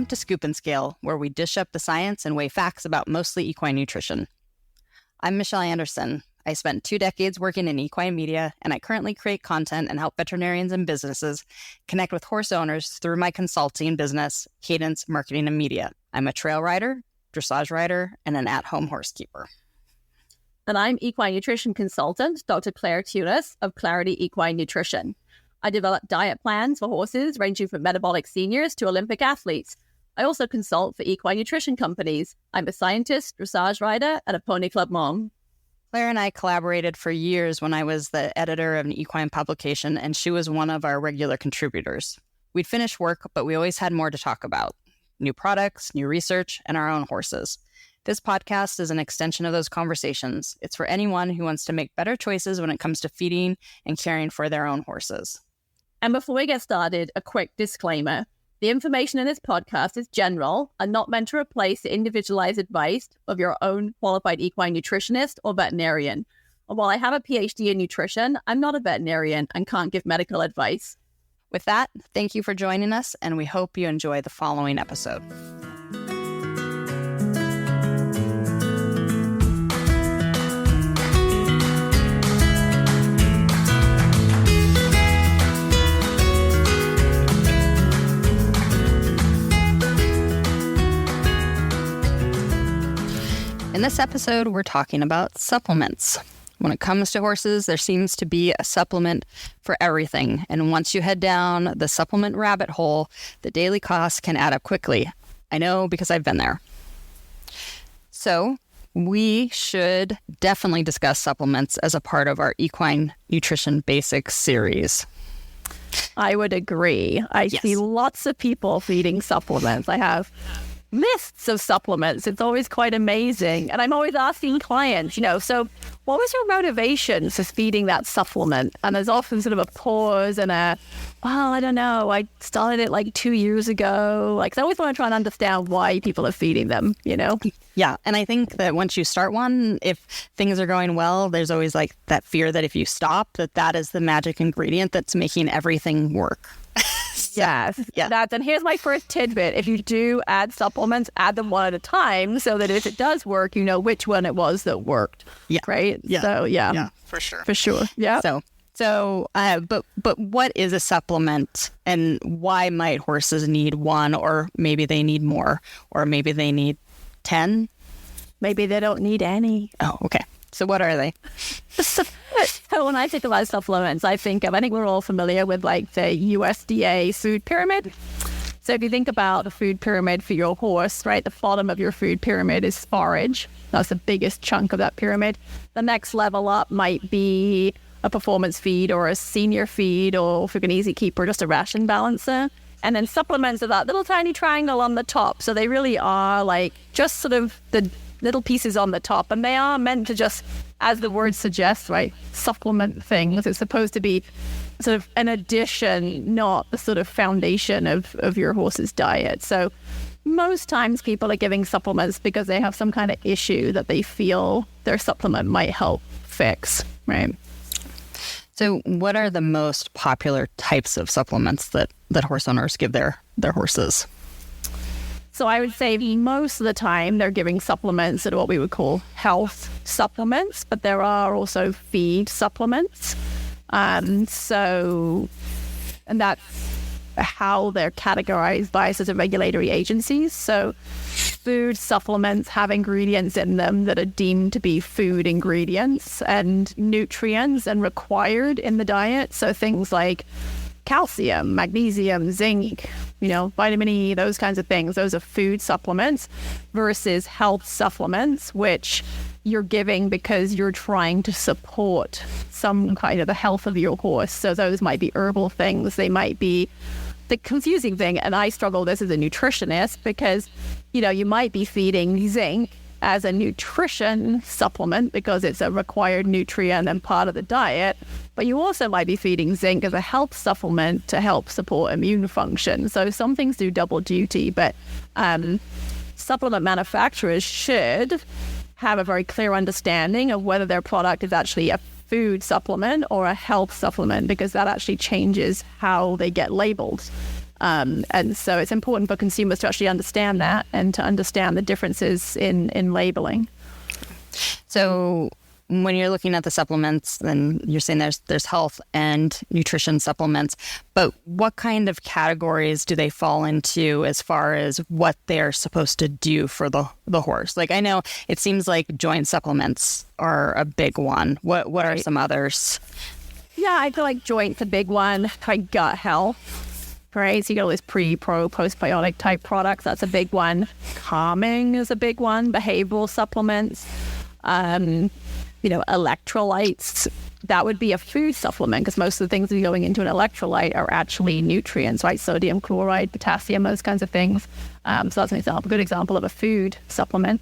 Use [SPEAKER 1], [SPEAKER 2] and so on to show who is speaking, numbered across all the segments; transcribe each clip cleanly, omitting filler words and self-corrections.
[SPEAKER 1] Welcome to Scoop and Scale, where we dish up the science and weigh facts about mostly equine nutrition. I'm Michelle Anderson. I spent 2 decades working in equine media, and I currently create content and help veterinarians and businesses connect with horse owners through my consulting business, Cadence Marketing and Media. I'm a trail rider, dressage rider, and an at-home horse keeper.
[SPEAKER 2] And I'm equine nutrition consultant, Dr. Clair of Clarity Equine Nutrition. I develop diet plans for horses ranging from metabolic seniors to Olympic athletes. I also consult for equine nutrition companies. I'm a scientist, dressage rider, and a pony club mom.
[SPEAKER 1] Claire and I collaborated for years when I was the editor of an equine publication, and she was one of our regular contributors. We'd finish work, but we always had more to talk about. New products, new research, and our own horses. This podcast is an extension of those conversations. It's for anyone who wants to make better choices when it comes to feeding and caring for their own horses.
[SPEAKER 2] And before we get started, a quick disclaimer. The information in this podcast is general and not meant to replace the individualized advice of your own qualified equine nutritionist or veterinarian. And while I have a PhD in nutrition, I'm not a veterinarian and can't give medical advice.
[SPEAKER 1] With that, thank you for joining us, and we hope you enjoy the following episode. In this episode, we're talking about supplements. When it comes to horses, there seems to be a supplement for everything. And once you head down the supplement rabbit hole, the daily costs can add up quickly. I know because I've been there. So we should definitely discuss supplements as a part of our Equine Nutrition Basics series.
[SPEAKER 2] I would agree. I see lots of people feeding supplements. I have lists of supplements. It's always quite amazing. And I'm always asking clients, so what was your motivation for feeding that supplement? And there's often sort of a pause and I don't know. I started it like 2 years ago. I always want to try and understand why people are feeding them,
[SPEAKER 1] Yeah. And I think that once you start one, if things are going well, there's always that fear that if you stop, that is the magic ingredient that's making everything work.
[SPEAKER 2] Yes. Yeah. And here's my first tidbit. If you do add supplements, add them one at a time so that if it does work, you know which one it was that worked.
[SPEAKER 1] Yeah.
[SPEAKER 2] Right?
[SPEAKER 1] Yeah.
[SPEAKER 2] So, yeah.
[SPEAKER 1] Yeah, for sure.
[SPEAKER 2] For sure. Yeah.
[SPEAKER 1] But what is a supplement, and why might horses need one, or maybe they need more, or maybe they need 10?
[SPEAKER 2] Maybe they don't need any.
[SPEAKER 1] Oh, okay. So what are they?
[SPEAKER 2] So when I think about supplements, I think we're all familiar with the USDA food pyramid. So if you think about the food pyramid for your horse, right, the bottom of your food pyramid is forage. That's the biggest chunk of that pyramid. The next level up might be a performance feed or a senior feed, or if you're an easy keeper, just a ration balancer. And then supplements are that little tiny triangle on the top. So they really are just sort of the little pieces on the top, and they are meant to just, as the word suggests, right, supplement things. It's supposed to be sort of an addition, not the sort of foundation of your horse's diet. So most times people are giving supplements because they have some kind of issue that they feel their supplement might help fix, right?
[SPEAKER 1] So what are the most popular types of supplements that horse owners give their horses?
[SPEAKER 2] So I would say most of the time they're giving supplements that are what we would call health supplements, but there are also feed supplements. And that's how they're categorized by sort of regulatory agencies. So food supplements have ingredients in them that are deemed to be food ingredients and nutrients and required in the diet. So things like calcium, magnesium, zinc, vitamin E, those kinds of things. Those are food supplements versus health supplements, which you're giving because you're trying to support some kind of the health of your horse. So those might be herbal things. They might be the confusing thing. And I struggle with this as a nutritionist because, you might be feeding zinc as a nutrition supplement because it's a required nutrient and part of the diet. But you also might be feeding zinc as a health supplement to help support immune function. So some things do double duty, but supplement manufacturers should have a very clear understanding of whether their product is actually a food supplement or a health supplement, because that actually changes how they get labeled. And so it's important for consumers to actually understand that and to understand the differences in labeling.
[SPEAKER 1] So when you're looking at the supplements, then you're saying there's health and nutrition supplements, but what kind of categories do they fall into as far as what they're supposed to do for the horse? Like, I know it seems like joint supplements are a big one. What are some others?
[SPEAKER 2] Yeah, I feel like joint's a big one. Like gut health, right? So you got all these pro, postbiotic type products. That's a big one. Calming is a big one. Behavioral supplements. Electrolytes, that would be a food supplement because most of the things that are going into an electrolyte are actually nutrients, right? Sodium, chloride, potassium, those kinds of things. So that's a good example of a food supplement.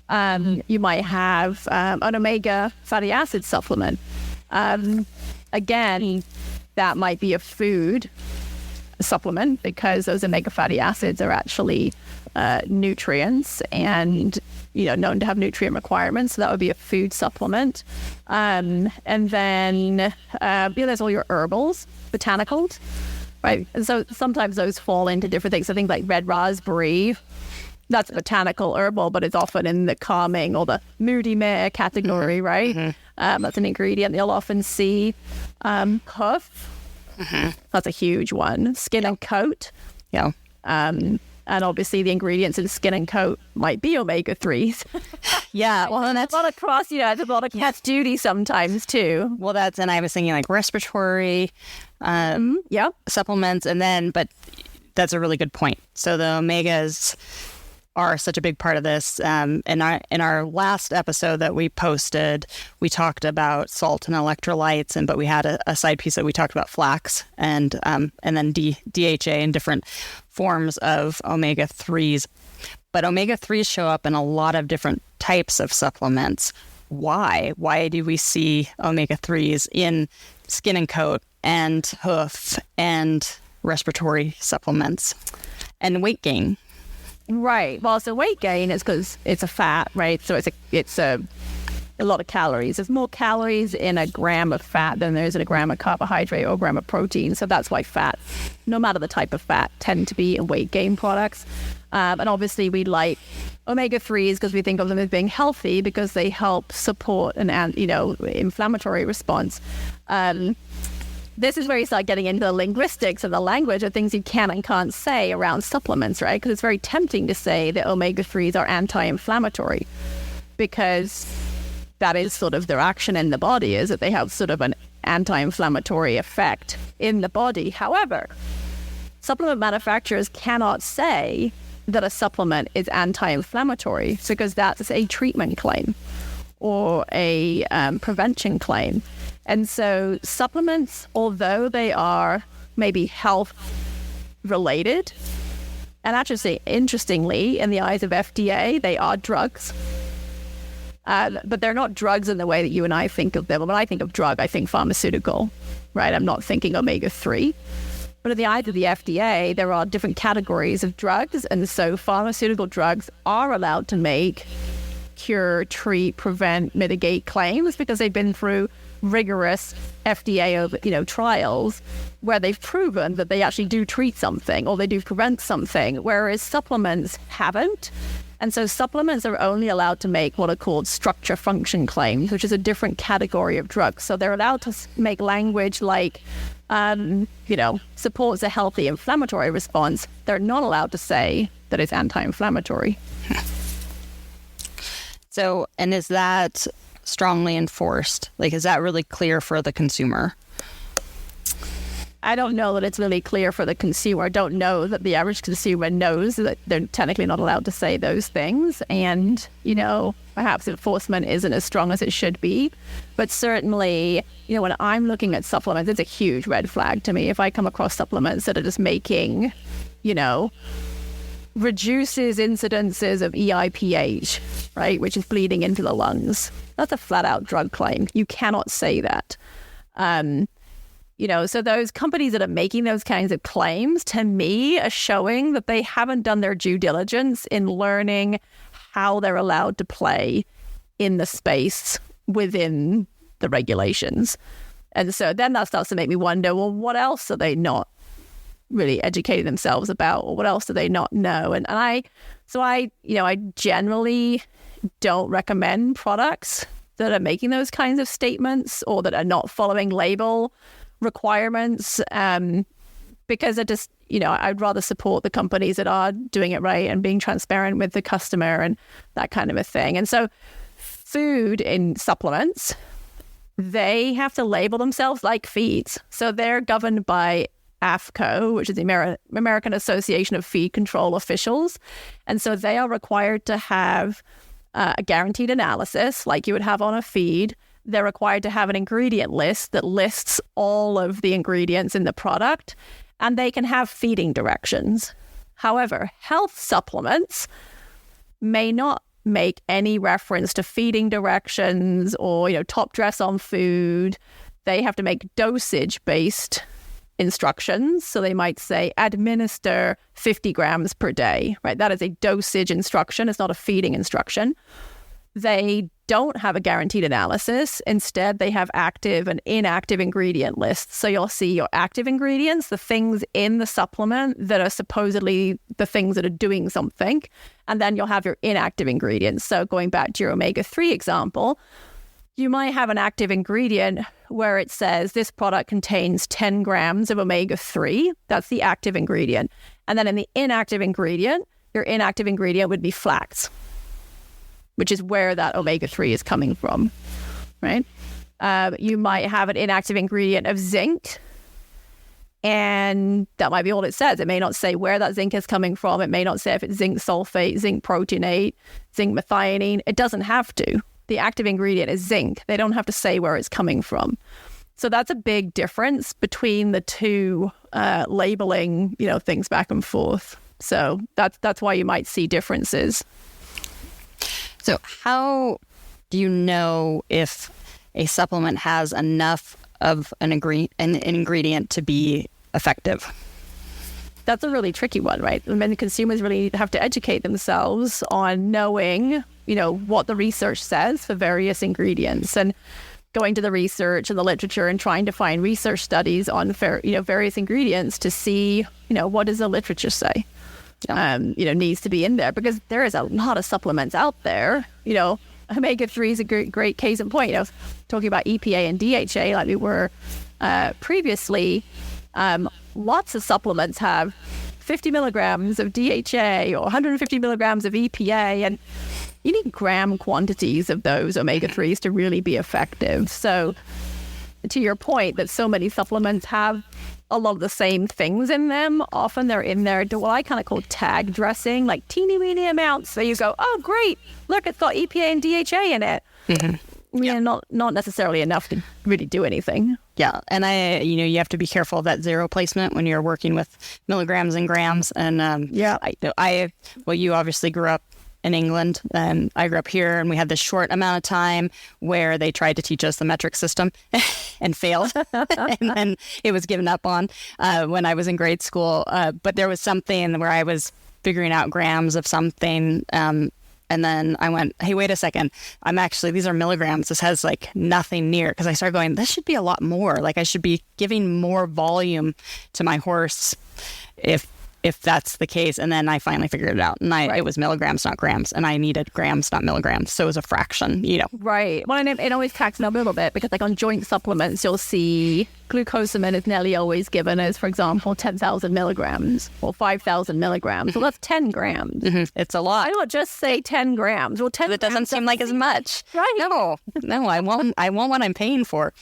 [SPEAKER 2] You might have an omega fatty acid supplement. Again, that might be a food supplement because those omega fatty acids are actually nutrients and known to have nutrient requirements. So that would be a food supplement. And then there's all your herbals, botanicals, right? And so sometimes those fall into different things. I think like red raspberry, that's botanical herbal, but it's often in the calming or the moody mare category, right? Mm-hmm. That's an ingredient you'll often see. Hoof, that's a huge one. Skin and coat.
[SPEAKER 1] Yeah.
[SPEAKER 2] And obviously the ingredients in skin and coat might be omega-3s.
[SPEAKER 1] Yeah, well, and that's
[SPEAKER 2] a lot of it's a lot of catch duty sometimes too.
[SPEAKER 1] Well, and I was thinking like respiratory supplements, but that's a really good point. So the omegas are such a big part of this. In our last episode that we posted, we talked about salt and electrolytes, but we had a side piece that we talked about flax and then DHA and different forms of omega-3s. But omega-3s show up in a lot of different types of supplements. Why? Why do we see omega-3s in skin and coat and hoof and respiratory supplements and weight gain?
[SPEAKER 2] Right. Well, so weight gain is because it's a fat, right? So it's a lot of calories. There's more calories in a gram of fat than there is in a gram of carbohydrate or a gram of protein. So that's why fat, no matter the type of fat, tend to be in weight gain products. And obviously we like omega-3s because we think of them as being healthy because they help support an inflammatory response. This is where you start getting into the linguistics of the language of things you can and can't say around supplements, right? Because it's very tempting to say that omega-3s are anti-inflammatory because that is sort of their action in the body, is that they have sort of an anti-inflammatory effect in the body. However, supplement manufacturers cannot say that a supplement is anti-inflammatory because that's a treatment claim or a prevention claim. And so supplements, although they are maybe health related, and actually, interestingly, in the eyes of FDA, they are drugs. But they're not drugs in the way that you and I think of them. When I think of drug, I think pharmaceutical, right? I'm not thinking omega-3. But in the eyes of the FDA, there are different categories of drugs. And so pharmaceutical drugs are allowed to make cure, treat, prevent, mitigate claims because they've been through rigorous FDA trials where they've proven that they actually do treat something or they do prevent something, whereas supplements haven't. And so supplements are only allowed to make what are called structure function claims, which is a different category of drugs. So they're allowed to make language like, supports a healthy inflammatory response. They're not allowed to say that it's anti-inflammatory.
[SPEAKER 1] So, and is that strongly enforced? Like, is that really clear for the consumer?
[SPEAKER 2] I don't know that it's really clear for the consumer. I don't know that the average consumer knows that they're technically not allowed to say those things. And, perhaps enforcement isn't as strong as it should be. But certainly, when I'm looking at supplements, it's a huge red flag to me. If I come across supplements that are just making, reduces incidences of EIPH, right, which is bleeding into the lungs. That's a flat out drug claim. You cannot say that. So those companies that are making those kinds of claims, to me, are showing that they haven't done their due diligence in learning how they're allowed to play in the space within the regulations. And so then that starts to make me wonder, well, what else are they not really educating themselves about, or what else do they not know? And I generally don't recommend products that are making those kinds of statements or that are not following label requirements, because it just, I'd rather support the companies that are doing it right and being transparent with the customer and that kind of a thing. And so food in supplements, they have to label themselves like feeds. So they're governed by AAFCO, which is the American Association of Feed Control Officials. And so they are required to have a guaranteed analysis like you would have on a feed. They're required to have an ingredient list that lists all of the ingredients in the product, and they can have feeding directions. However, health supplements may not make any reference to feeding directions or, top dress on food. They have to make dosage-based instructions. So they might say, administer 50 grams per day, right? That is a dosage instruction. It's not a feeding instruction. They don't have a guaranteed analysis. Instead, they have active and inactive ingredient lists. So you'll see your active ingredients, the things in the supplement that are supposedly the things that are doing something. And then you'll have your inactive ingredients. So going back to your omega-3 example, you might have an active ingredient where it says this product contains 10 grams of omega-3. That's the active ingredient. And then in the inactive ingredient, your inactive ingredient would be flax, which is where that omega-3 is coming from, right? You might have an inactive ingredient of zinc, and that might be all it says. It may not say where that zinc is coming from. It may not say if it's zinc sulfate, zinc proteinate, zinc methionine. It doesn't have to. The active ingredient is zinc. They don't have to say where it's coming from. So that's a big difference between the two labeling, things back and forth. So that's why you might see differences.
[SPEAKER 1] So how do you know if a supplement has enough of an ingredient to be effective?
[SPEAKER 2] That's a really tricky one, right? I mean, the consumers really have to educate themselves on knowing, what the research says for various ingredients, and going to the research and the literature and trying to find research studies on various ingredients to see, what does the literature say? Yeah. Needs to be in there, because there is a lot of supplements out there. Omega-3 is a great case in point. Talking about EPA and DHA like we were previously, lots of supplements have 50 milligrams of DHA or 150 milligrams of EPA, and you need gram quantities of those omega-3s to really be effective. So to your point that so many supplements have a lot of the same things in them, often they're in there, what I kind of call tag dressing, like teeny weeny amounts. So you go, oh, great, look, it's got EPA and DHA in it. Mm-hmm. Yeah, not necessarily enough to really do anything.
[SPEAKER 1] Yeah, and you have to be careful of that zero placement when you're working with milligrams and grams. And you obviously grew up in England, and I grew up here, and we had this short amount of time where they tried to teach us the metric system and failed, and then it was given up on when I was in grade school. But there was something where I was figuring out grams of something, and then I went, hey, wait a second, these are milligrams. This has like nothing near, because I started going, this should be a lot more. Like I should be giving more volume to my horse if that's the case. And then I finally figured it out. And it was milligrams, not grams. And I needed grams, not milligrams. So it was a fraction,
[SPEAKER 2] Right. Well, and it always cracks me up a little bit, because like on joint supplements, you'll see glucosamine is nearly always given as, for example, 10,000 milligrams or 5,000 milligrams. Well, that's 10 grams.
[SPEAKER 1] Mm-hmm. It's a lot.
[SPEAKER 2] I don't just say 10 grams. Well, 10
[SPEAKER 1] That doesn't seem like as much.
[SPEAKER 2] Right.
[SPEAKER 1] No, I want what I'm paying for.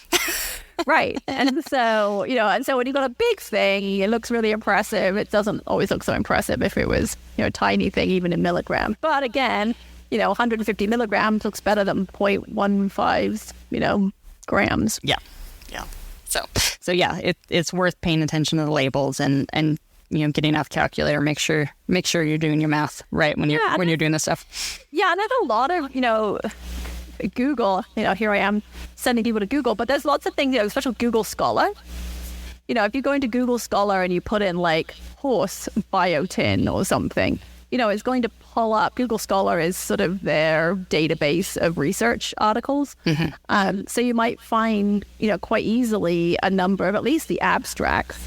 [SPEAKER 2] Right. And so, when you've got a big thing, it looks really impressive. It doesn't always look so impressive if it was, a tiny thing, even in milligrams. But again, 150 milligrams looks better than 0.15, grams.
[SPEAKER 1] Yeah. Yeah. So yeah, it's worth paying attention to the labels and getting out the calculator. Make sure you're doing your math right when you're doing this stuff.
[SPEAKER 2] Yeah. And there's a lot of, Google, here I am sending people to Google, but there's lots of things, especially Google Scholar. If you go into Google Scholar and you put in like horse biotin or something, it's going to pull up. Google Scholar is sort of their database of research articles. Mm-hmm. So you might find, quite easily a number of at least the abstracts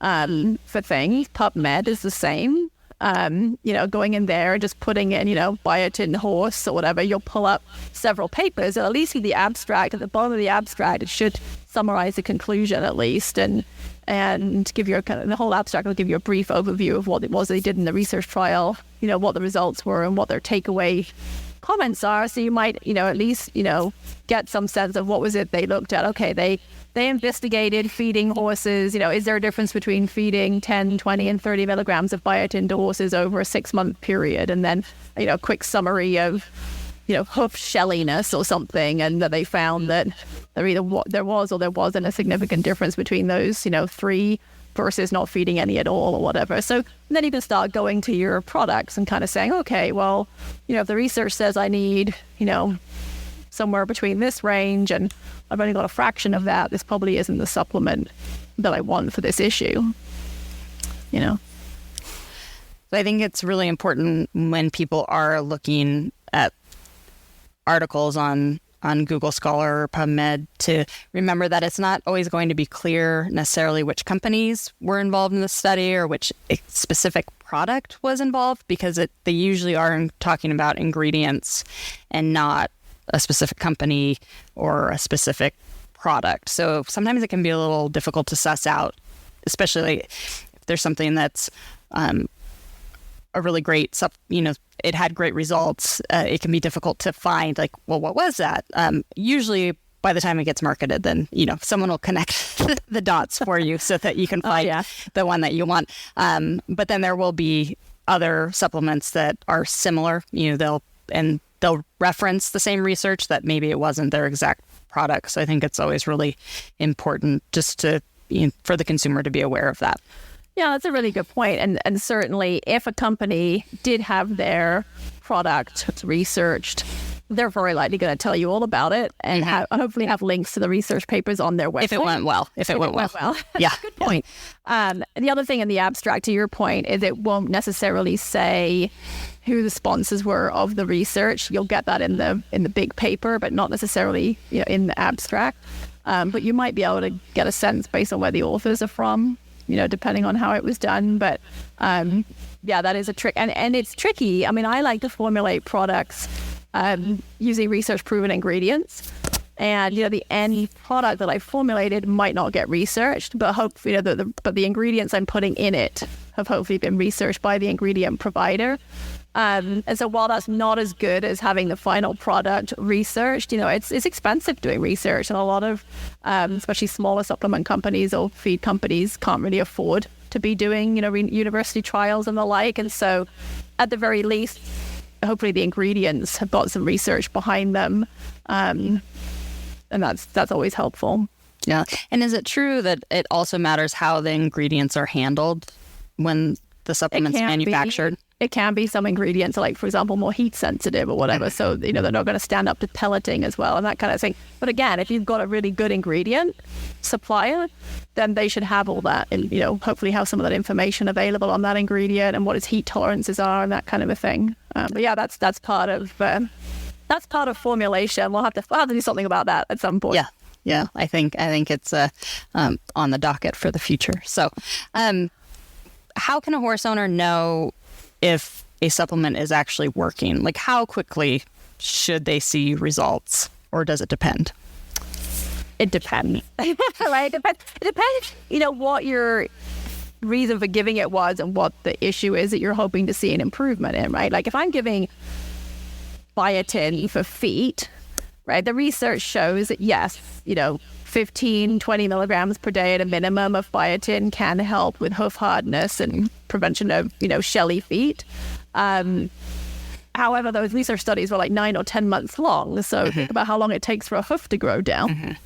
[SPEAKER 2] for things. PubMed is the same. Going in there and just putting in, biotin horse or whatever, you'll pull up several papers, and at least in the abstract, at the bottom of the abstract, it should summarize the conclusion at least, and give you the whole abstract will give you a brief overview of what it was they did in the research trial, what the results were and what their takeaway comments are. So you might, at least, get some sense of what was it they looked at. Okay, they investigated feeding horses. Is there a difference between feeding 10, 20, and 30 milligrams of biotin to horses over a 6-month period? And then, a quick summary of, hoof shelliness or something, and that they found that there was or there wasn't a significant difference between those, 3 versus not feeding any at all or whatever. So then you can start going to your products and kind of saying, okay, well, if the research says I need, somewhere between this range and I've only got a fraction of that, this probably isn't the supplement that I want for this issue. So
[SPEAKER 1] I think it's really important when people are looking at articles on Google Scholar or PubMed to remember that it's not always going to be clear necessarily which companies were involved in the study or which specific product was involved, because they usually are talking about ingredients and not a specific company or a specific product. So sometimes it can be a little difficult to suss out, especially if there's something that's a really great, it had great results. It can be difficult to find, like, well, what was that? Usually by the time it gets marketed, then, someone will connect the dots for you so that you can find the one that you want. But then there will be other supplements that are similar, they'll reference the same research that maybe it wasn't their exact product. So I think it's always really important just to, for the consumer to be aware of that.
[SPEAKER 2] Yeah, that's a really good point. And certainly if a company did have their product researched, they're very likely going to tell you all about it and hopefully have links to the research papers on their website.
[SPEAKER 1] If it went well. Yeah.
[SPEAKER 2] Good point. The other thing in the abstract, to your point, is it won't necessarily say who the sponsors were of the research. You'll get that in the big paper, but not necessarily in the abstract. But you might be able to get a sense based on where the authors are from, depending on how it was done. But that is a trick. And it's tricky. I mean, I like to formulate products using research-proven ingredients. And, the end product that I formulated might not get researched, but hopefully, but the ingredients I'm putting in it have hopefully been researched by the ingredient provider. And so while that's not as good as having the final product researched, it's expensive doing research, and a lot of, especially smaller supplement companies or feed companies can't really afford to be doing, university trials and the like. And so at the very least, hopefully the ingredients have got some research behind them. And that's always helpful.
[SPEAKER 1] Yeah. And is it true that it also matters how the ingredients are handled when the supplement's manufactured?
[SPEAKER 2] It can be. Some ingredients are, like, for example, more heat sensitive or whatever. So, they're not going to stand up to pelleting as well and that kind of thing. But again, if you've got a really good ingredient supplier, then they should have all that and, hopefully have some of that information available on that ingredient and what its heat tolerances are and that kind of a thing. But yeah, that's part of formulation. We'll have to do something about that at some point.
[SPEAKER 1] Yeah. I think it's on the docket for the future. So, how can a horse owner know if a supplement is actually working? Like, how quickly should they see results, or does it depend?
[SPEAKER 2] It depends. Right? It depends, what your reason for giving it was and what the issue is that you're hoping to see an improvement in, right? Like, if I'm giving biotin for feet, right, the research shows that, yes, 15, 20 milligrams per day at a minimum of biotin can help with hoof hardness and prevention of, shelly feet. However, those research studies were like 9 or 10 months long. So think about how long it takes for a hoof to grow down.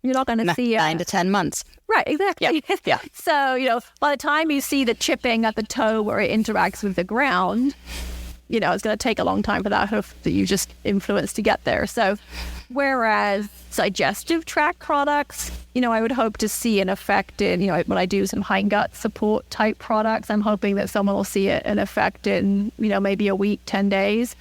[SPEAKER 2] You're not going to see
[SPEAKER 1] 9 to 10 months.
[SPEAKER 2] Right, exactly.
[SPEAKER 1] Yeah.
[SPEAKER 2] So, by the time you see the chipping at the toe where it interacts with the ground, it's going to take a long time for that hoof that you just influenced to get there. So, whereas digestive tract products, I would hope to see an effect in, when I do some hindgut support type products, I'm hoping that someone will see an effect in, maybe a week, 10 days.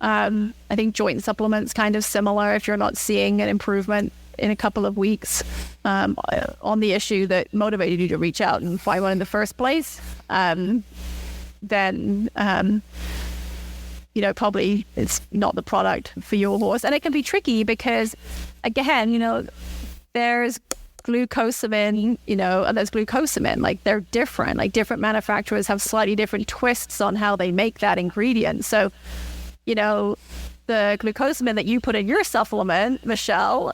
[SPEAKER 2] I think joint supplements kind of similar. If you're not seeing an improvement in a couple of weeks on the issue that motivated you to reach out and find one in the first place, then probably it's not the product for your horse. And it can be tricky because, again, there's glucosamine, and there's glucosamine. Like, they're different. Like, different manufacturers have slightly different twists on how they make that ingredient. So, the glucosamine that you put in your supplement, Michelle,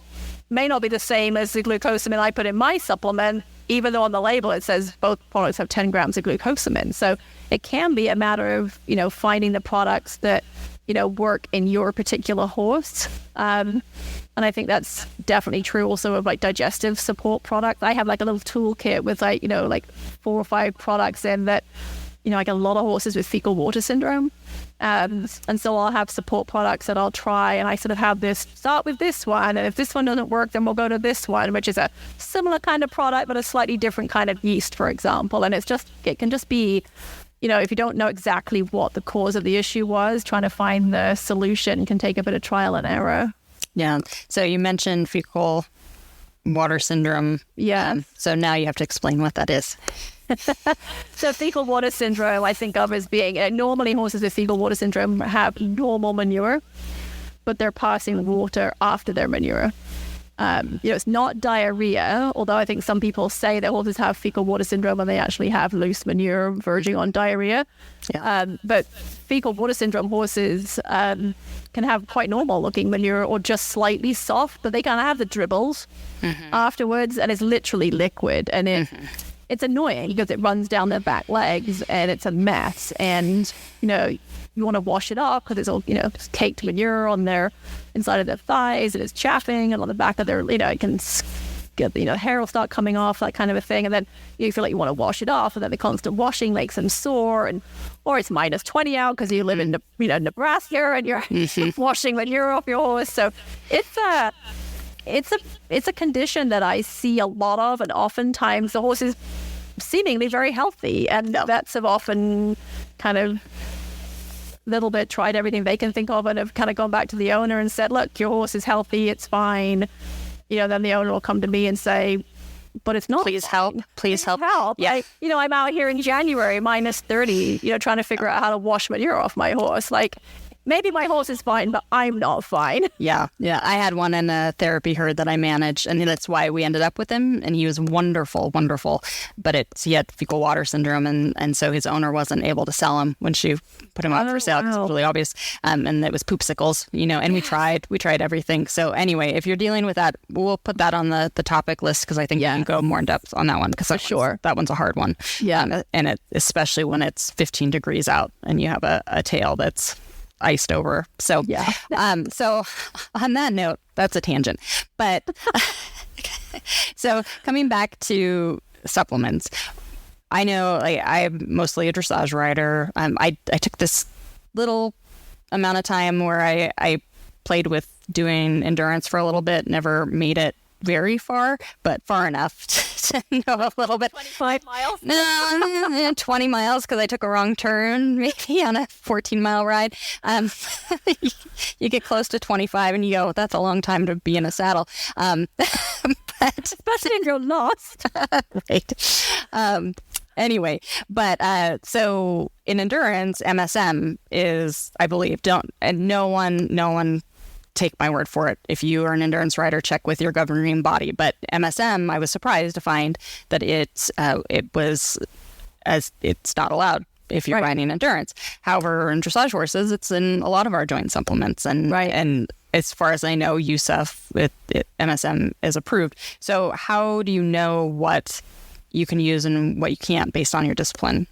[SPEAKER 2] may not be the same as the glucosamine I put in my supplement, even though on the label it says both products have 10 grams of glucosamine. So it can be a matter of, finding the products that, work in your particular horse. And I think that's definitely true also of like digestive support products. I have like a little toolkit with like 4 or 5 products in that, like a lot of horses with fecal water syndrome. And so I'll have support products that I'll try, and I sort of have this, start with this one, and if this one doesn't work, then we'll go to this one, which is a similar kind of product, but a slightly different kind of yeast, for example. And it can just be, if you don't know exactly what the cause of the issue was, trying to find the solution can take a bit of trial and error.
[SPEAKER 1] Yeah. So you mentioned fecal water syndrome.
[SPEAKER 2] Yeah.
[SPEAKER 1] So now you have to explain what that is.
[SPEAKER 2] So fecal water syndrome, I think of as being, normally horses with fecal water syndrome have normal manure, but they're passing water after their manure. It's not diarrhea, although I think some people say that horses have fecal water syndrome and they actually have loose manure verging on diarrhea. Yeah. But fecal water syndrome horses can have quite normal looking manure or just slightly soft, but they kind of have the dribbles afterwards, and it's literally liquid, and it's annoying because it runs down their back legs and it's a mess. And, you want to wash it off because it's all, just caked manure on their inside of their thighs, and it's chaffing, and on the back of their, it can get, hair will start coming off, that kind of a thing. And then you feel like you want to wash it off, and then the constant washing makes them sore, or it's minus 20 out because you live in, Nebraska, and you're washing manure off your horse. So it's a condition that I see a lot of, and oftentimes the horse is seemingly very healthy, and vets have often kind of little bit tried everything they can think of and have kind of gone back to the owner and said, look, your horse is healthy, it's fine. Then the owner will come to me and say, but it's not.
[SPEAKER 1] Please help.
[SPEAKER 2] Yeah. I'm out here in January, minus 30, trying to figure out how to wash manure off my horse. Like, maybe my horse is fine, but I'm not fine.
[SPEAKER 1] Yeah. I had one in a therapy herd that I managed, and that's why we ended up with him. And he was wonderful. But he had fecal water syndrome, and so his owner wasn't able to sell him when she put him out for sale. It's really obvious. And it was poopsicles, and we tried everything. So anyway, if you're dealing with that, we'll put that on the topic list, because I think you can go more in depth on that one, because that one's a hard one.
[SPEAKER 2] Yeah.
[SPEAKER 1] And especially when it's 15 degrees out and you have a tail that's iced over. So, so on that note, that's a tangent. But so coming back to supplements, I know I'm mostly a dressage rider. I took this little amount of time where I played with doing endurance for a little bit, never made it very far, but far enough to know a little bit.
[SPEAKER 2] 25 miles?
[SPEAKER 1] No, 20 miles, because I took a wrong turn maybe on a 14-mile ride. You get close to 25 and you go, that's a long time to be in a saddle. But
[SPEAKER 2] especially if you're lost.
[SPEAKER 1] Right. Anyway, but so in endurance, MSM is, I believe, no one take my word for it. If you are an endurance rider, check with your governing body. But MSM, I was surprised to find that it's not allowed if you're riding endurance. However, in dressage horses, it's in a lot of our joint supplements, and as far as I know, USEF MSM is approved. So how do you know what you can use and what you can't based on your discipline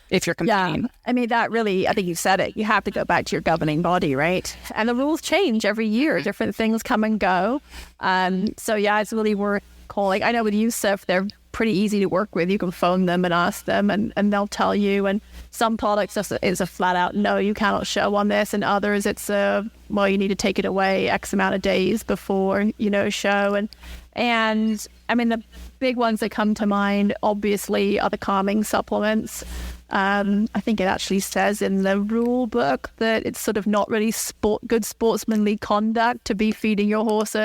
[SPEAKER 1] if you're competing?
[SPEAKER 2] Yeah, I mean, that really, I think you said it. You have to go back to your governing body, right? And the rules change every year. Different things come and go. So yeah, it's really worth calling. I know with USEF, they're pretty easy to work with. You can phone them and ask them, and they'll tell you. And some products is a flat out, no, you cannot show on this. And others, it's you need to take it away X amount of days before, show. And I mean, the big ones that come to mind, obviously, are the calming supplements. I think it actually says in the rule book that it's sort of not really good sportsmanly conduct to be feeding your horse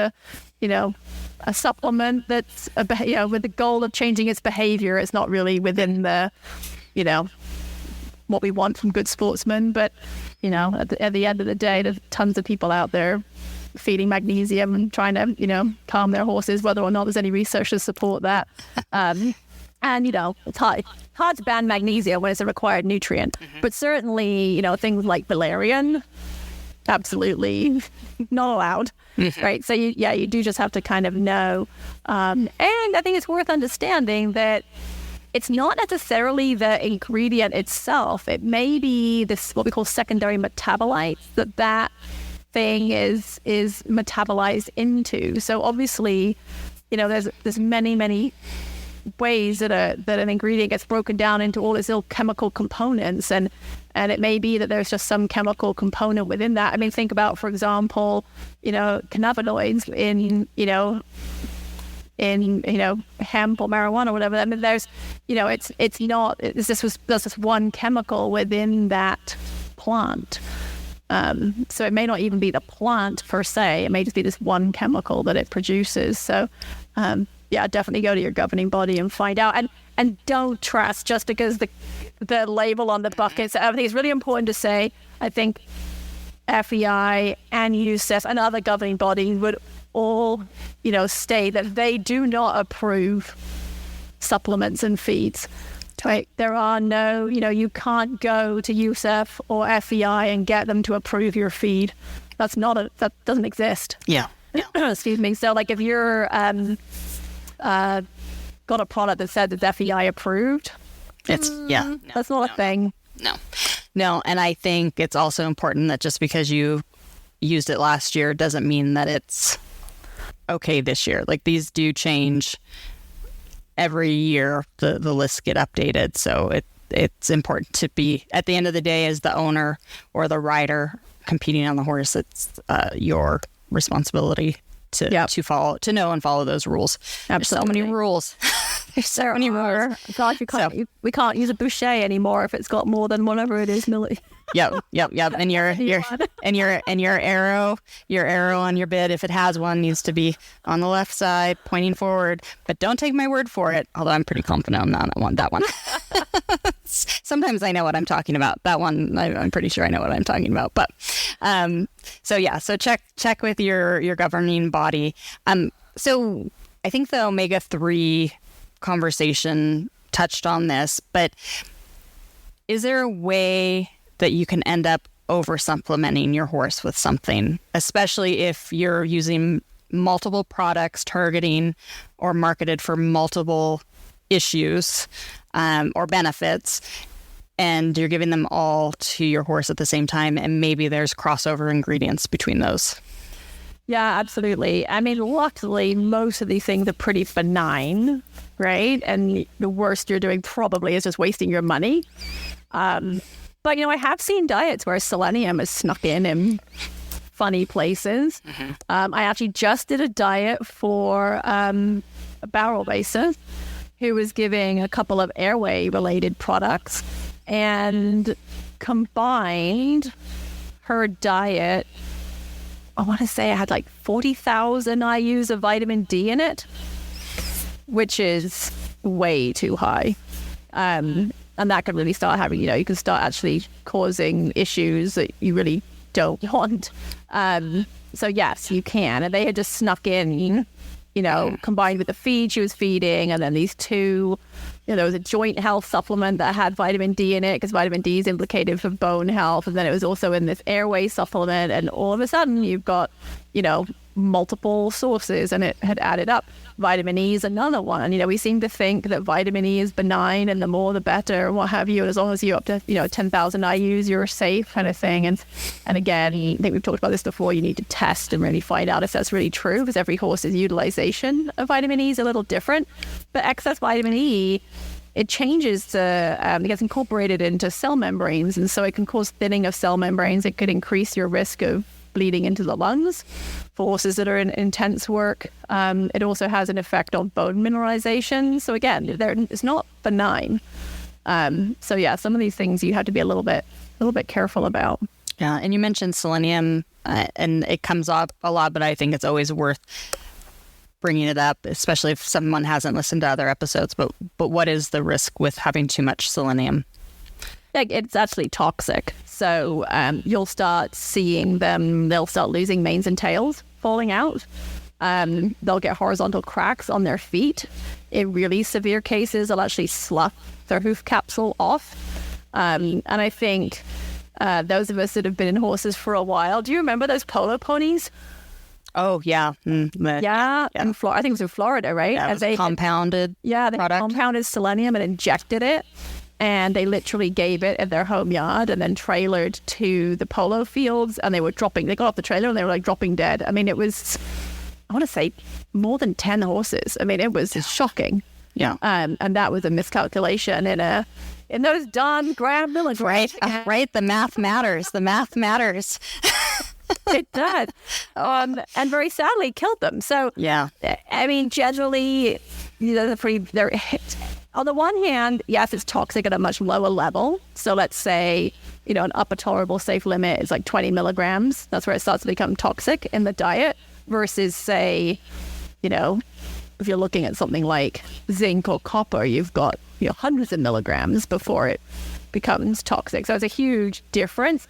[SPEAKER 2] a supplement that's with the goal of changing its behavior. It's not really within the, what we want from good sportsmen. But, at the end of the day, there's tons of people out there feeding magnesium and trying to, calm their horses, whether or not there's any research to support that. And, it's hard to ban magnesium when it's a required nutrient. But certainly, things like valerian, absolutely not allowed. Right. So you do just have to kind of know. And I think it's worth understanding that it's not necessarily the ingredient itself. It may be this, what we call secondary metabolites, that thing is metabolized into. So obviously, there's many ways that an ingredient gets broken down into all its little chemical components, and it may be that there's just some chemical component within that. I mean, think about, for example, cannabinoids in hemp or marijuana or whatever. I mean, there's there's this one chemical within that plant. So it may not even be the plant per se. It may just be this one chemical that it produces. So definitely go to your governing body and find out. And don't trust just because the label on the bucket. So I think it's really important to say, I think FEI and USEF and other governing bodies would all, state that they do not approve supplements and feeds. Right? There are no, you can't go to USEF or FEI and get them to approve your feed. That doesn't exist.
[SPEAKER 1] Yeah.
[SPEAKER 2] Excuse me. So like if you're got a product that said it's FEI approved,
[SPEAKER 1] that's not
[SPEAKER 2] a thing.
[SPEAKER 1] No. And I think it's also important that just because you used it last year doesn't mean that it's okay this year. Like these do change every year. The lists get updated. So it's important to be, at the end of the day, as the owner or the rider competing on the horse, it's your responsibility to follow, to know and follow those rules.
[SPEAKER 2] Absolutely.
[SPEAKER 1] There's so many rules. There's so many rules.
[SPEAKER 2] God, we can't use a boucher anymore if it's got more than whatever it is milli.
[SPEAKER 1] Yep. And your arrow on your bid, if it has one, needs to be on the left side, pointing forward. But don't take my word for it. Although I'm pretty confident on that one. Sometimes I know what I'm talking about. That one, I'm pretty sure I know what I'm talking about. But so check with your governing body. So I think the omega-3 conversation touched on this, but is there a way that you can end up over supplementing your horse with something, especially if you're using multiple products targeting or marketed for multiple issues or benefits, and you're giving them all to your horse at the same time, and maybe there's crossover ingredients between those?
[SPEAKER 2] Yeah, absolutely. I mean, luckily, most of these things are pretty benign, right? And the worst you're doing probably is just wasting your money. But, I have seen diets where selenium is snuck in funny places. I actually just did a diet for a barrel racer who was giving a couple of airway-related products and combined her diet. I want to say I had like 40,000 IUs of vitamin D in it, which is way too high. And that can really start having, you can start actually causing issues that you really don't want. So yes, you can. And they had just snuck in, combined with the feed she was feeding. And then these two, there was a joint health supplement that had vitamin D in it because vitamin D is implicated for bone health. And then it was also in this airway supplement. And all of a sudden you've got, multiple sources, and it had added up. Vitamin E is another one. We seem to think that vitamin E is benign and the more the better and what have you. And as long as you're up to, 10,000 IUs, you're safe kind of thing. And again, I think we've talked about this before. You need to test and really find out if that's really true, because every horse's utilization of vitamin E is a little different. But excess vitamin E, it changes it gets incorporated into cell membranes. And so it can cause thinning of cell membranes. It could increase your risk of bleeding into the lungs for horses that are in intense work. It also has an effect on bone mineralization. So again, it's not benign. So yeah, some of these things you have to be a little bit careful about.
[SPEAKER 1] Yeah, and you mentioned selenium, and it comes up a lot, but I think it's always worth bringing it up, especially if someone hasn't listened to other episodes. But what is the risk with having too much selenium?
[SPEAKER 2] Like, it's actually toxic. So you'll start seeing them, they'll start losing manes and tails falling out. They'll get horizontal cracks on their feet. In really severe cases, they'll actually slough their hoof capsule off. And I think those of us that have been in horses for a while, do you remember those polo ponies?
[SPEAKER 1] Oh, yeah.
[SPEAKER 2] Yeah. In Florida, I think it was in Florida, right?
[SPEAKER 1] Yeah, it was compounded
[SPEAKER 2] they
[SPEAKER 1] product.
[SPEAKER 2] compounded selenium and injected it. And they literally gave it in their home yard and then trailered to the polo fields. And they got off the trailer and they were like dropping dead. I mean, it was, I want to say, more than 10 horses. I mean, it was shocking.
[SPEAKER 1] Yeah.
[SPEAKER 2] And that was a miscalculation in those darn gram milligrams.
[SPEAKER 1] Right. The math matters. The math matters.
[SPEAKER 2] It does. And very sadly killed them. So,
[SPEAKER 1] yeah.
[SPEAKER 2] I mean, generally, they're on the one hand, yes, it's toxic at a much lower level. So let's say, an upper tolerable safe limit is like 20 milligrams. That's where it starts to become toxic in the diet versus, say, if you're looking at something like zinc or copper, you've got hundreds of milligrams before it becomes toxic. So it's a huge difference.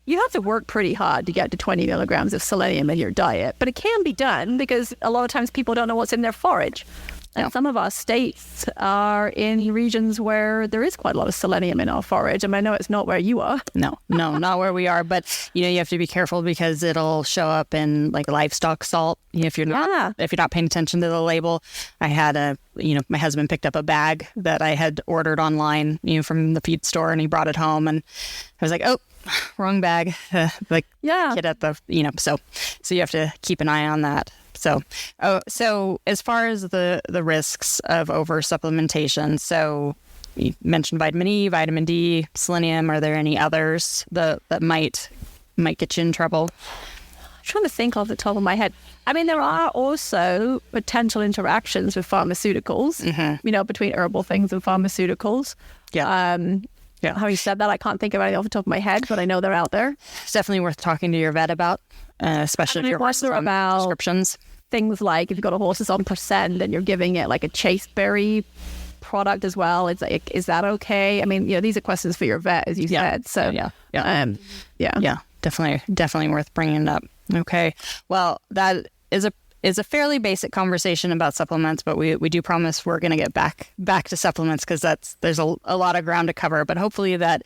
[SPEAKER 2] You have to work pretty hard to get to 20 milligrams of selenium in your diet, but it can be done because a lot of times people don't know what's in their forage. And some of our states are in regions where there is quite a lot of selenium in our forage. And I know it's not where you are.
[SPEAKER 1] No, not where we are. But, you have to be careful because it'll show up in like livestock salt. If you're not paying attention to the label. I had my husband picked up a bag that I had ordered online, from the feed store, and he brought it home. And I was like, oh, wrong bag. Get at the, so you have to keep an eye on that. So as far as the risks of over supplementation, so you mentioned vitamin E, vitamin D, selenium. Are there any others that might get you in trouble?
[SPEAKER 2] I'm trying to think off the top of my head. I mean, there are also potential interactions with pharmaceuticals, between herbal things and pharmaceuticals.
[SPEAKER 1] Yeah.
[SPEAKER 2] Yeah. Having said that, I can't think of any off the top of my head, but I know they're out there.
[SPEAKER 1] It's definitely worth talking to your vet about, especially if your horse is on prescriptions.
[SPEAKER 2] Things like if you've got a horse that's on percent and you're giving it like a chasteberry product as well, it's like, is that okay? I mean, these are questions for your vet, as you said. So
[SPEAKER 1] yeah, definitely worth bringing up. Okay, well, that is a fairly basic conversation about supplements, but we do promise we're going to get back to supplements because there's a lot of ground to cover. But hopefully that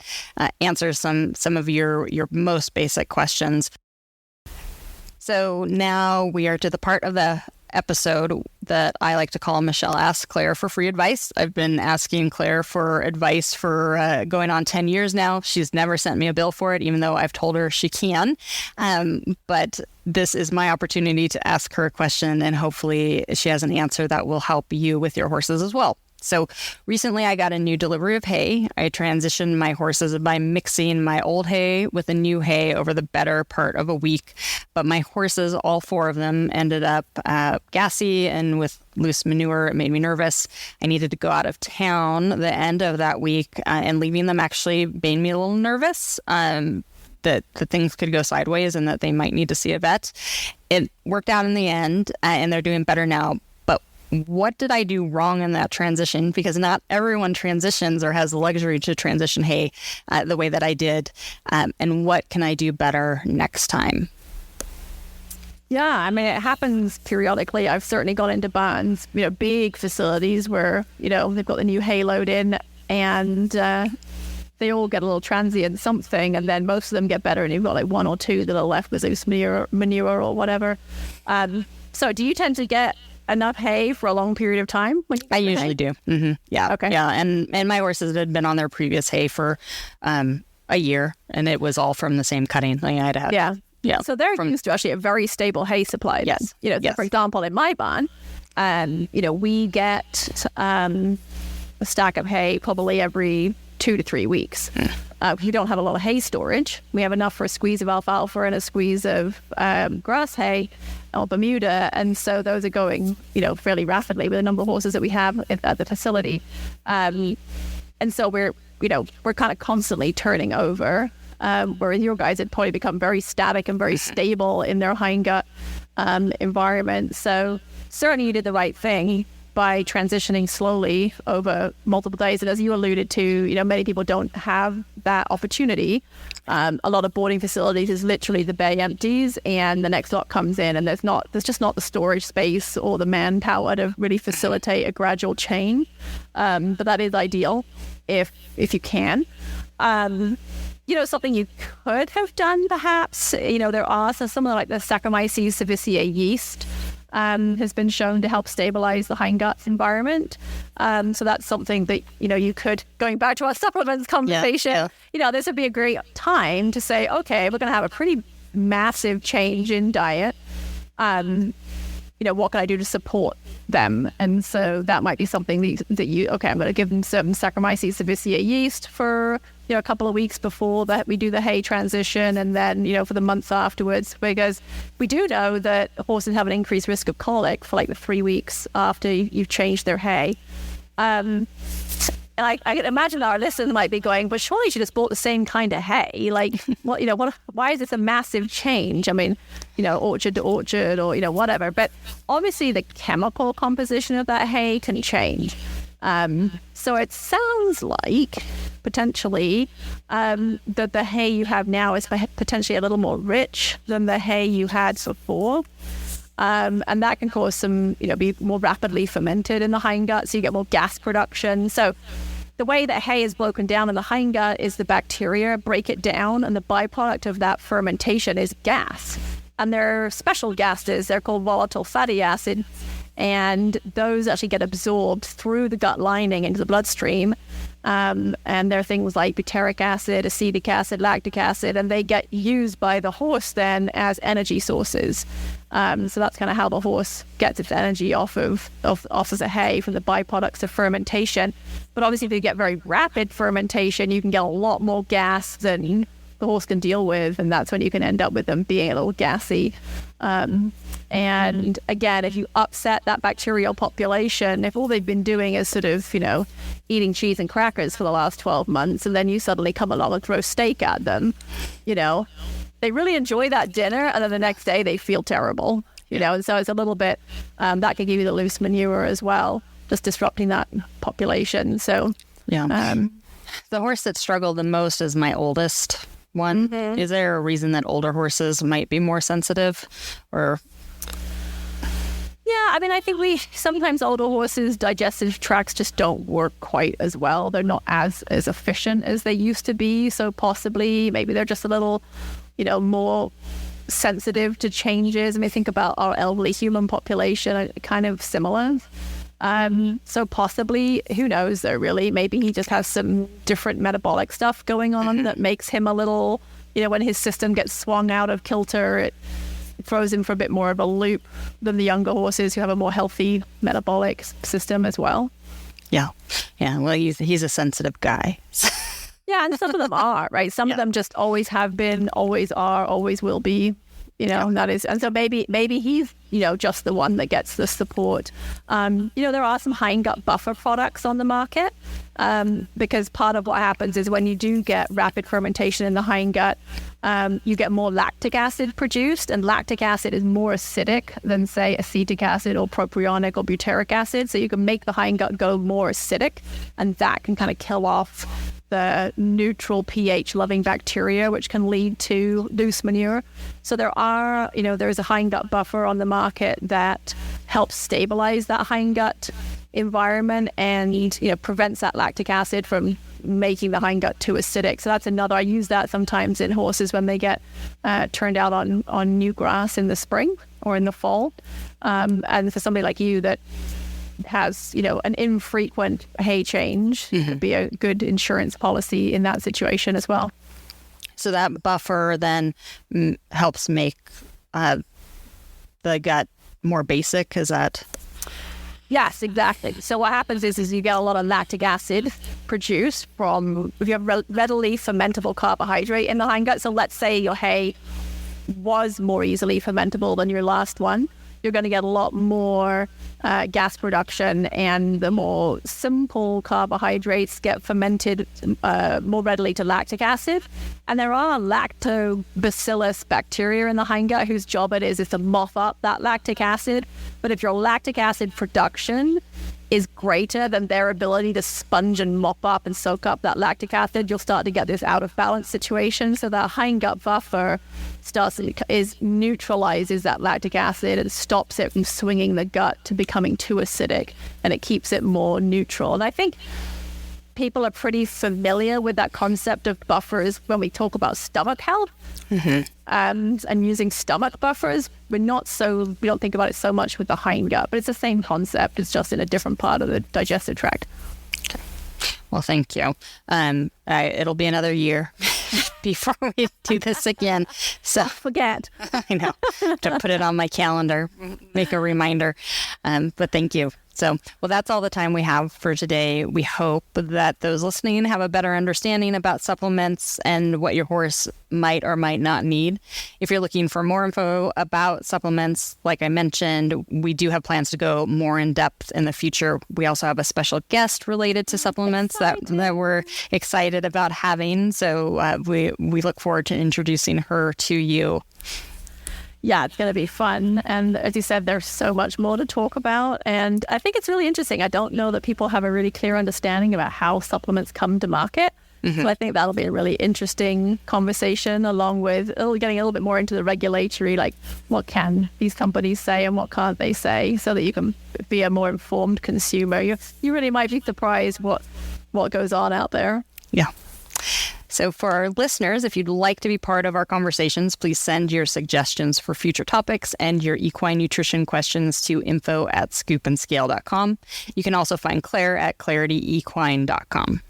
[SPEAKER 1] answers some of your most basic questions. So now we are to the part of the episode that I like to call Michelle Asks Clair for Free Advice. I've been asking Clair for advice for going on 10 years now. She's never sent me a bill for it, even though I've told her she can. But this is my opportunity to ask her a question, and hopefully she has an answer that will help you with your horses as well. So recently I got a new delivery of hay. I transitioned my horses by mixing my old hay with the new hay over the better part of a week. But my horses, all 4 of them, ended up gassy and with loose manure. It made me nervous. I needed to go out of town the end of that week, and leaving them actually made me a little nervous. That things could go sideways and that they might need to see a vet. It worked out in the end, and they're doing better now. What did I do wrong in that transition? Because not everyone transitions or has the luxury to transition hay the way that I did. And what can I do better next time?
[SPEAKER 2] Yeah, I mean, it happens periodically. I've certainly gone into barns, big facilities where, they've got the new hay load in and they all get a little transient something, and then most of them get better and you've got like 1 or 2 that are left with loose manure or whatever. So do you tend to get enough hay for a long period of time?
[SPEAKER 1] I usually do. Mm-hmm. Yeah.
[SPEAKER 2] Okay.
[SPEAKER 1] Yeah. And my horses had been on their previous hay for a year, and it was all from the same cutting. Like I'd had.
[SPEAKER 2] Yeah. Yeah. So they're used to actually a very stable hay supply.
[SPEAKER 1] Yes.
[SPEAKER 2] So for example, in my barn, we get a stack of hay probably every 2 to 3 weeks. We don't have a lot of hay storage. We have enough for a squeeze of alfalfa and a squeeze of grass hay or Bermuda, and so those are going, fairly rapidly with the number of horses that we have at the facility. And so we're kind of constantly turning over, whereas your guys had probably become very static and very stable in their hindgut. environment. So certainly you did the right thing by transitioning slowly over multiple days. And as you alluded to, many people don't have that opportunity. A lot of boarding facilities is literally the bay empties and the next lot comes in, and there's just not the storage space or the manpower to really facilitate a gradual change. But that is ideal if you can. Something you could have done perhaps, there are something like the Saccharomyces cerevisiae yeast has been shown to help stabilize the hindgut environment. So that's something that, you could, going back to our supplements conversation, this would be a great time to say, okay, we're going to have a pretty massive change in diet. What can I do to support them? And so that might be something that I'm going to give them some Saccharomyces cerevisiae yeast for a couple of weeks before that we do the hay transition, and then for the months afterwards, because we do know that horses have an increased risk of colic for like the 3 weeks after you've changed their hay. And I can imagine our listeners might be going, but surely she just bought the same kind of hay. Like, why is this a massive change? I mean, orchard to orchard or, whatever. But obviously the chemical composition of that hay can change. So it sounds like potentially that the hay you have now is potentially a little more rich than the hay you had before. And that can cause some, be more rapidly fermented in the hindgut, so you get more gas production. So the way that hay is broken down in the hindgut is the bacteria break it down, and the byproduct of that fermentation is gas. And they're special gases. They're called volatile fatty acid. And those actually get absorbed through the gut lining into the bloodstream. And there are things like butyric acid, acetic acid, lactic acid, and they get used by the horse then as energy sources. So that's kind of how the horse gets its energy off of the hay from the byproducts of fermentation. But obviously, if you get very rapid fermentation, you can get a lot more gas than the horse can deal with, and that's when you can end up with them being a little gassy. And again, if you upset that bacterial population, if all they've been doing is sort of, eating cheese and crackers for the last 12 months, and then you suddenly come along and throw steak at them, they really enjoy that dinner, and then the next day they feel terrible, and so it's a little bit, that can give you the loose manure as well, just disrupting that population. So,
[SPEAKER 1] the horse that struggled the most is my oldest one. Mm-hmm. Is there a reason that older horses might be more sensitive, or?
[SPEAKER 2] Yeah, I mean, I think sometimes older horses' digestive tracts just don't work quite as well. They're not as efficient as they used to be. So possibly, maybe they're just a little, more sensitive to changes. I mean, think about our elderly human population, kind of similar. So possibly, who knows though, really, maybe he just has some different metabolic stuff going on that makes him a little, when his system gets swung out of kilter, it throws him for a bit more of a loop than the younger horses who have a more healthy metabolic system as well.
[SPEAKER 1] Yeah. Well, he's a sensitive guy.
[SPEAKER 2] Yeah, and some of them are, right? Some of them just always have been, always are, always will be. And that is, and so maybe he's, just the one that gets the support. There are some hindgut buffer products on the market, because part of what happens is when you do get rapid fermentation in the hindgut, you get more lactic acid produced, and lactic acid is more acidic than, say, acetic acid or propionic or butyric acid. So you can make the hindgut go more acidic, and that can kind of kill off the neutral pH loving bacteria, which can lead to loose manure. So there is a hindgut buffer on the market that helps stabilize that hindgut environment and, prevents that lactic acid from making the hindgut too acidic. So that's another, I use that sometimes in horses when they get turned out on new grass in the spring or in the fall. And for somebody like you that has, an infrequent hay change, would be a good insurance policy in that situation as well.
[SPEAKER 1] So that buffer then helps make the gut more basic, is that?
[SPEAKER 2] Yes, exactly. So what happens is you get a lot of lactic acid produced from, if you have readily fermentable carbohydrate in the hindgut. So let's say your hay was more easily fermentable than your last one. you're going to get a lot more gas production, and the more simple carbohydrates get fermented more readily to lactic acid. And there are lactobacillus bacteria in the hindgut whose job it is to mop up that lactic acid. But if your lactic acid production is greater than their ability to sponge and mop up and soak up that lactic acid, you'll start to get this out of balance situation. So that hindgut buffer neutralizes that lactic acid and stops it from swinging the gut to becoming too acidic, and it keeps it more neutral. And I think people are pretty familiar with that concept of buffers when we talk about stomach health. And using stomach buffers. We don't think about it so much with the hindgut, but it's the same concept. It's just in a different part of the digestive tract.
[SPEAKER 1] Okay. Well, thank you. It'll be another year before we do this again. So
[SPEAKER 2] forget.
[SPEAKER 1] I know. To put it on my calendar, make a reminder. But thank you. So, well, that's all the time we have for today. We hope that those listening have a better understanding about supplements and what your horse might or might not need. If you're looking for more info about supplements, like I mentioned, we do have plans to go more in depth in the future. We also have a special guest related to supplements that we're excited about having. So we look forward to introducing her to you.
[SPEAKER 2] Yeah, it's going to be fun. And as you said, there's so much more to talk about. And I think it's really interesting. I don't know that people have a really clear understanding about how supplements come to market. So I think that'll be a really interesting conversation, along with getting a little bit more into the regulatory, like what can these companies say and what can't they say, so that you can be a more informed consumer. You really might be surprised what goes on out there.
[SPEAKER 1] Yeah. So for our listeners, if you'd like to be part of our conversations, please send your suggestions for future topics and your equine nutrition questions to info@scoopandscale.com. You can also find Claire at clarityequine.com.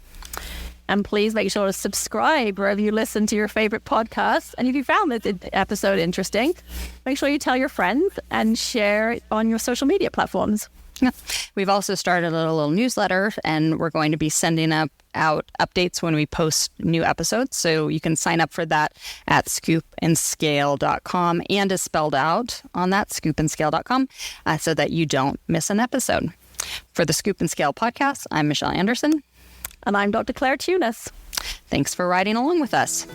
[SPEAKER 2] And please make sure to subscribe wherever you listen to your favorite podcasts. And if you found this episode interesting, make sure you tell your friends and share it on your social media platforms.
[SPEAKER 1] Yeah. We've also started a little newsletter, and we're going to be sending out updates when we post new episodes. So you can sign up for that at scoopandscale.com, and is spelled out on that, scoopandscale.com, so that you don't miss an episode. For the Scoop and Scale podcast, I'm Michelle Anderson.
[SPEAKER 2] And I'm Dr. Clair Tunis.
[SPEAKER 1] Thanks for riding along with us.